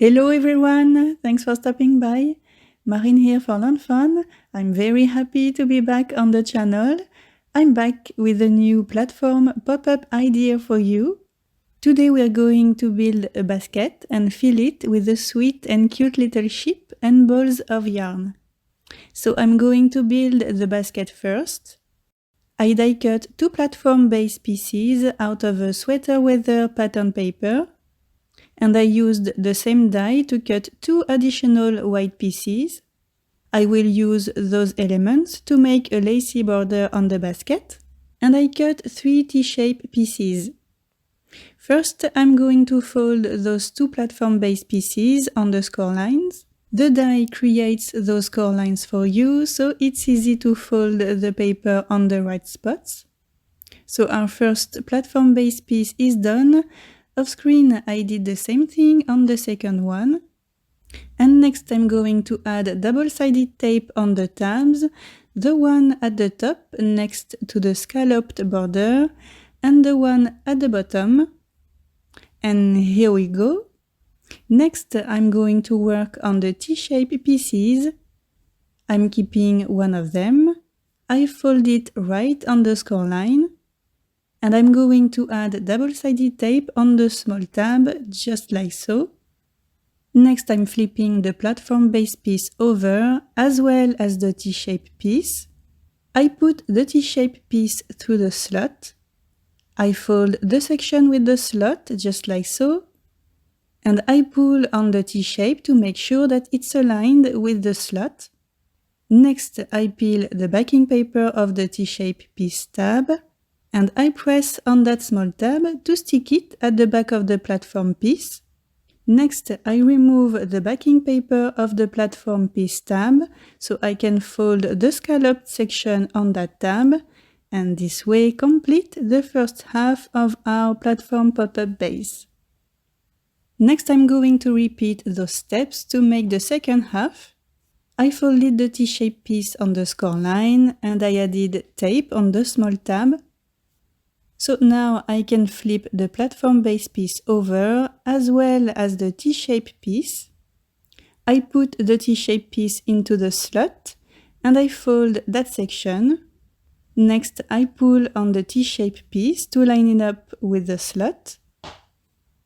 Hello everyone, thanks for stopping by. Marine here for lawnfawn. I'm very happy to be back on the channel. I'm back with a new platform pop-up idea for you. Today we are going to build a basket and fill it with a sweet and cute little ship and balls of yarn. So I'm going to build the basket first. I die cut 2 platform base pieces out of a sweater weather pattern paper. And I used the same die to cut 2 additional white pieces. I will use those elements to make a lacy border on the basket, and I cut 3 T-shape pieces. First, I'm going to fold those 2 platform base pieces on the score lines. The die creates those score lines for you, so it's easy to fold the paper on the right spots. So our first platform base piece is done. Off screen, I did the same thing on the second one. And next I'm going to add double-sided tape on the tabs, the one at the top next to the scalloped border, and the one at the bottom. And here we go. Next, I'm going to work on the T-shape pieces. I'm keeping one of them. I fold it right on the score line. And I'm going to add double-sided tape on the small tab, just like so. Next, I'm flipping the platform base piece over, as well as the T-shape piece. I put the T-shape piece through the slot. I fold the section with the slot, just like so. And I pull on the T-shape to make sure that it's aligned with the slot. Next, I peel the backing paper of the T-shape piece tab. And I press on that small tab to stick it at the back of the platform piece. Next, I remove the backing paper of the platform piece tab so I can fold the scalloped section on that tab, and this way complete the first half of our platform pop-up base. Next, I'm going to repeat those steps to make the second half. I folded the T-shaped piece on the score line and I added tape on the small tab. So now I can flip the platform base piece over as well as the T-shape piece. I put the T-shape piece into the slot and I fold that section. Next, I pull on the T-shape piece to line it up with the slot.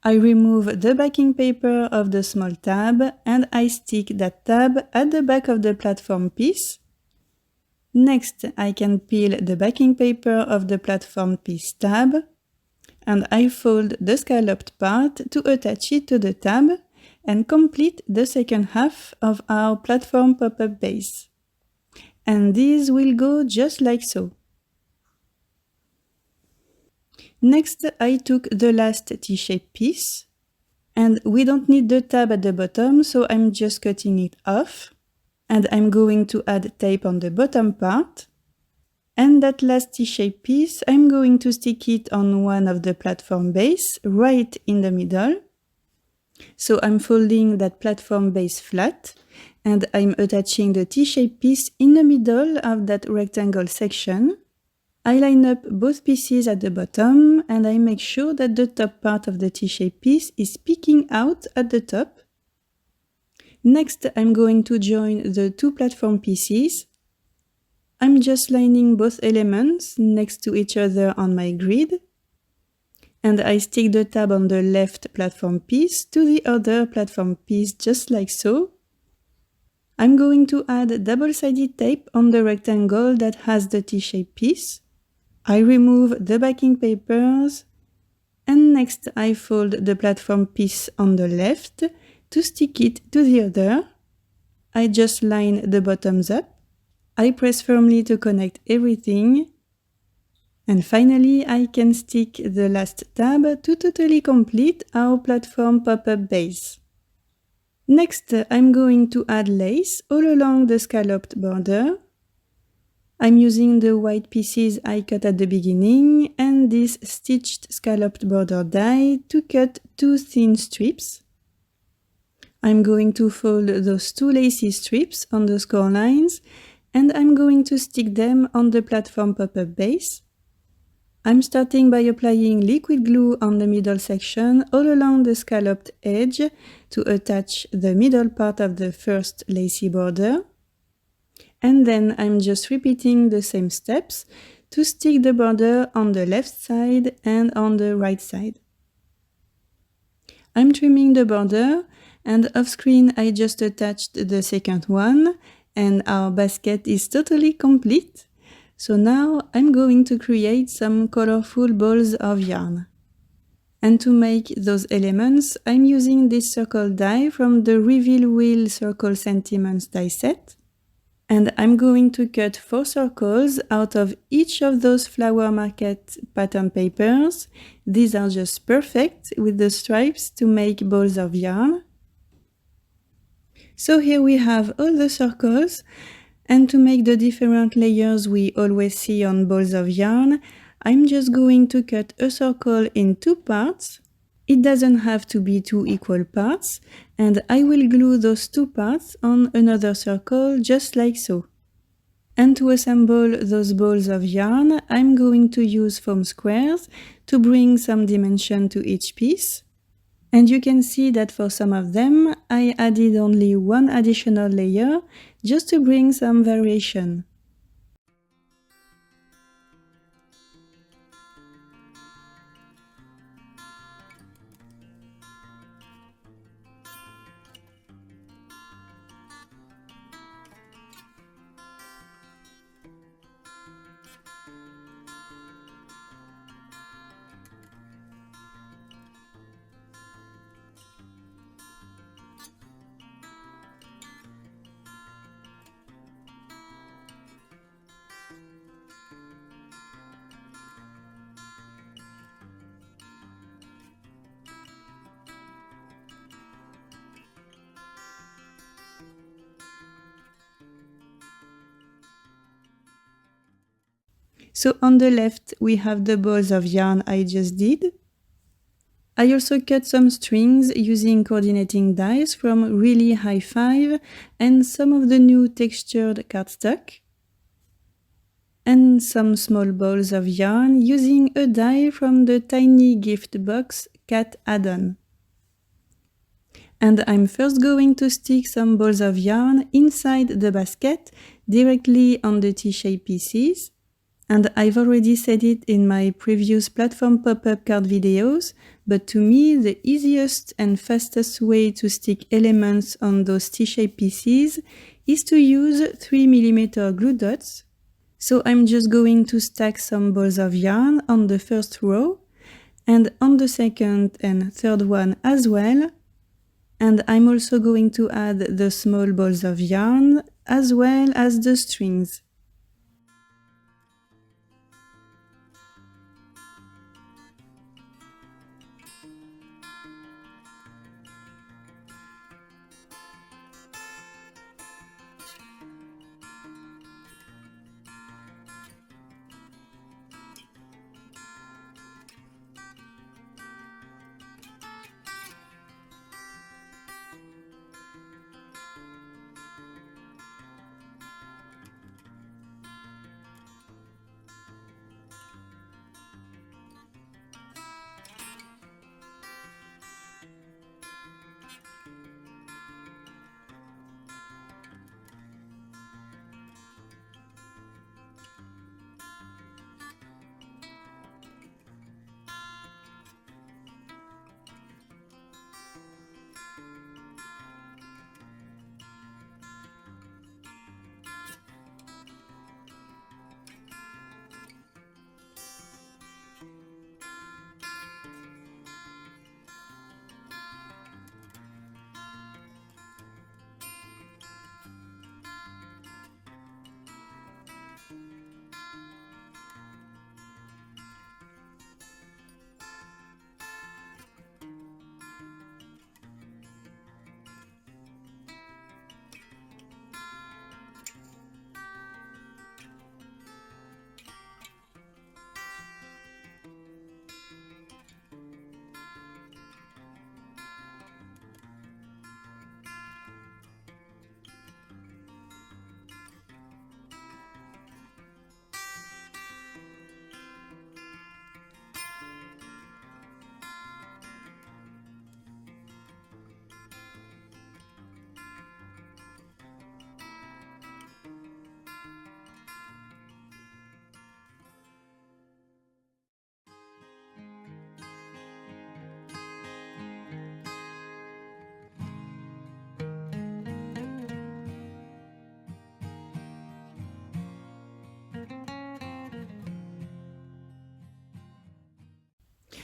I remove the backing paper of the small tab and I stick that tab at the back of the platform piece. Next, I can peel the backing paper of the platform piece tab, and I fold the scalloped part to attach it to the tab and complete the second half of our platform pop-up base. And these will go just like so. Next, I took the last T-shape piece, and we don't need the tab at the bottom, so I'm just cutting it off. And I'm going to add tape on the bottom part. And that last T-shape piece, I'm going to stick it on one of the platform base, right in the middle. So I'm folding that platform base flat, and I'm attaching the T-shape piece in the middle of that rectangle section. I line up both pieces at the bottom, and I make sure that the top part of the T-shape piece is peeking out at the top. Next, I'm going to join the 2 platform pieces. I'm just lining both elements next to each other on my grid. And I stick the tab on the left platform piece to the other platform piece just like so. I'm going to add double-sided tape on the rectangle that has the T-shape piece. I remove the backing papers. And next, I fold the platform piece on the left to stick it to the other. I just line the bottoms up. I press firmly to connect everything. And finally, I can stick the last tab to totally complete our platform pop-up base. Next, I'm going to add lace all along the scalloped border. I'm using the white pieces I cut at the beginning and this stitched scalloped border die to cut 2 thin strips. I'm going to fold those 2 lacy strips on the score lines and I'm going to stick them on the platform pop-up base. I'm starting by applying liquid glue on the middle section all along the scalloped edge to attach the middle part of the first lacy border. And then I'm just repeating the same steps to stick the border on the left side and on the right side. I'm trimming the border, and off screen I just attached the second one, and our basket is totally complete. So now I'm going to create some colorful balls of yarn. And to make those elements, I'm using this circle die from the Reveal Wheel Circle Sentiments die set. And I'm going to cut 4 circles out of each of those flower market pattern papers. These are just perfect with the stripes to make balls of yarn. So here we have all the circles, and to make the different layers we always see on balls of yarn, I'm just going to cut a circle in 2 parts. It doesn't have to be 2 equal parts, and I will glue those 2 parts on another circle just like so. And to assemble those balls of yarn, I'm going to use foam squares to bring some dimension to each piece. And you can see that for some of them, I added only 1 additional layer just to bring some variation. So on the left, we have the balls of yarn I just did. I also cut some strings using coordinating dies from Really High 5 and some of the new textured cardstock. And some small balls of yarn using a die from the Tiny Gift Box Cat add-on. And I'm first going to stick some balls of yarn inside the basket directly on the T-shaped pieces. And I've already said it in my previous platform pop-up card videos, but to me the easiest and fastest way to stick elements on those T-shaped pieces is to use 3mm glue dots. So I'm just going to stack some balls of yarn on the first row and on the second and third one as well. And I'm also going to add the small balls of yarn as well as the strings.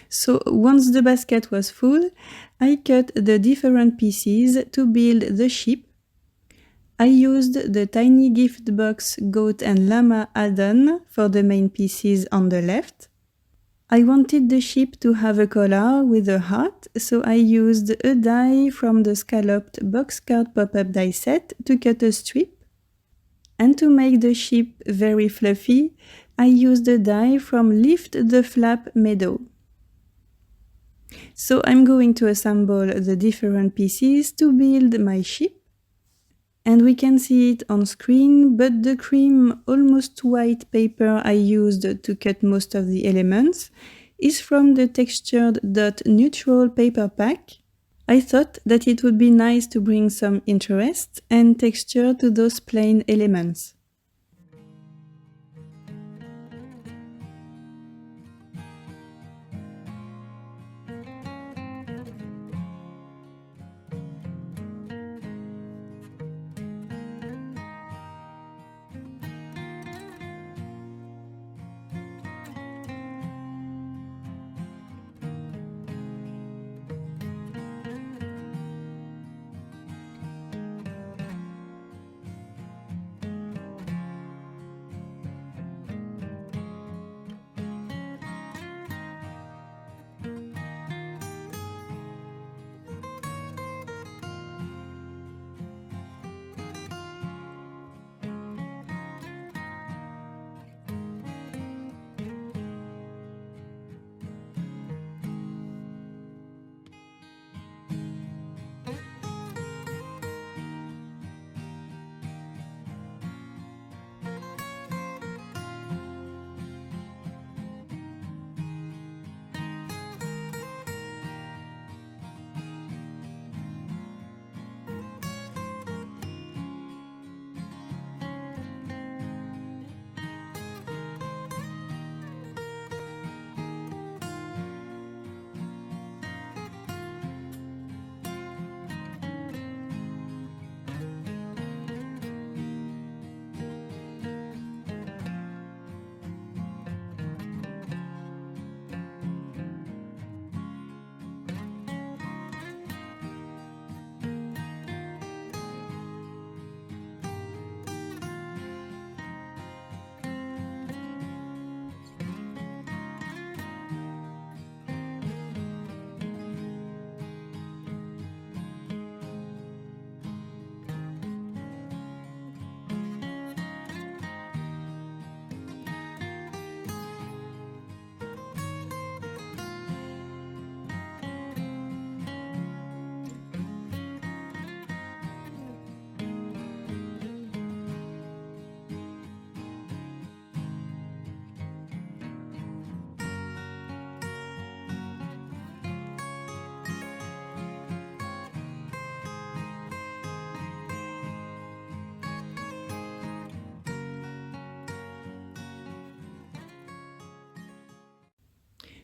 So once the basket was full, I cut the different pieces to build the ship. I used the tiny gift box goat and llama add-on for the main pieces on the left. I wanted the ship to have a collar with a heart, so I used a die from the Scalloped box card pop-up die set to cut a strip. And to make the ship very fluffy, I used a die from Lift the Flap Meadow. So I'm going to assemble the different pieces to build my ship. And we can see it on screen, but the cream, almost white paper I used to cut most of the elements is from the textured dot neutral paper pack. I thought that it would be nice to bring some interest and texture to those plain elements.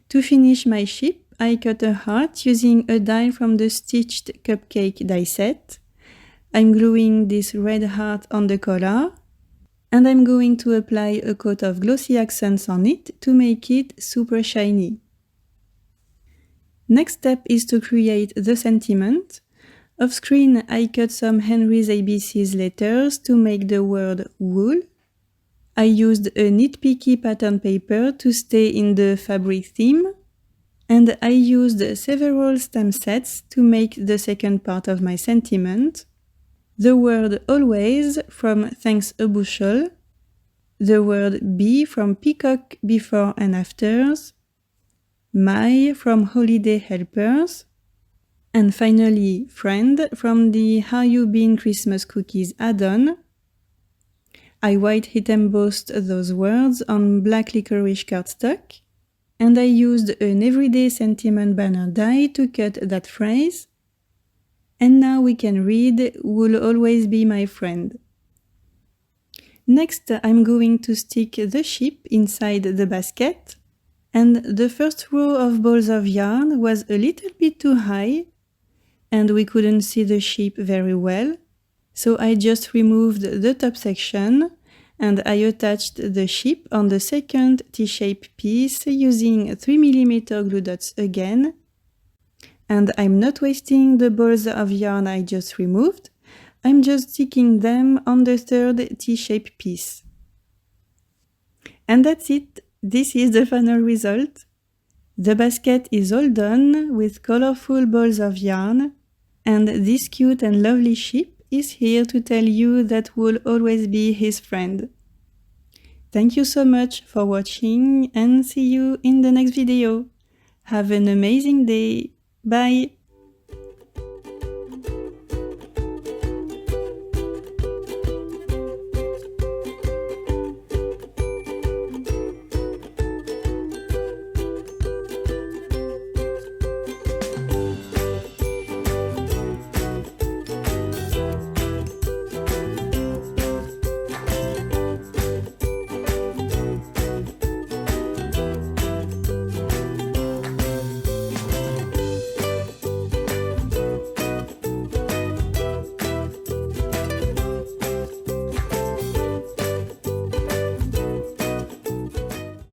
To finish my ship, I cut a heart using a die from the stitched cupcake die set. I'm gluing this red heart on the collar, and I'm going to apply a coat of glossy accents on it to make it super shiny. Next step is to create the sentiment. Off screen, I cut some Henry's ABC's letters to make the word wool. I used a nitpicky pattern paper to stay in the fabric theme, and I used several stamp sets to make the second part of my sentiment. The word always from Thanks a Bushel, the word be from Peacock before and afters, my from Holiday Helpers, and finally friend from the How You Been Christmas Cookies add-on. I white hit embossed those words on black licorice cardstock, and I used an everyday sentiment banner die to cut that phrase. And now we can read, "Will always be my friend." Next, I'm going to stick the ship inside the basket, and the first row of balls of yarn was a little bit too high, and we couldn't see the ship very well. So I just removed the top section and I attached the ship on the second T-shaped piece using 3mm glue dots again. And I'm not wasting the balls of yarn I just removed, I'm just sticking them on the third T-shaped piece. And that's it, this is the final result. The basket is all done with colorful balls of yarn, and this cute and lovely ship is here to tell you that we'll always be his friend. Thank you so much for watching and see you in the next video. Have an amazing day. Bye!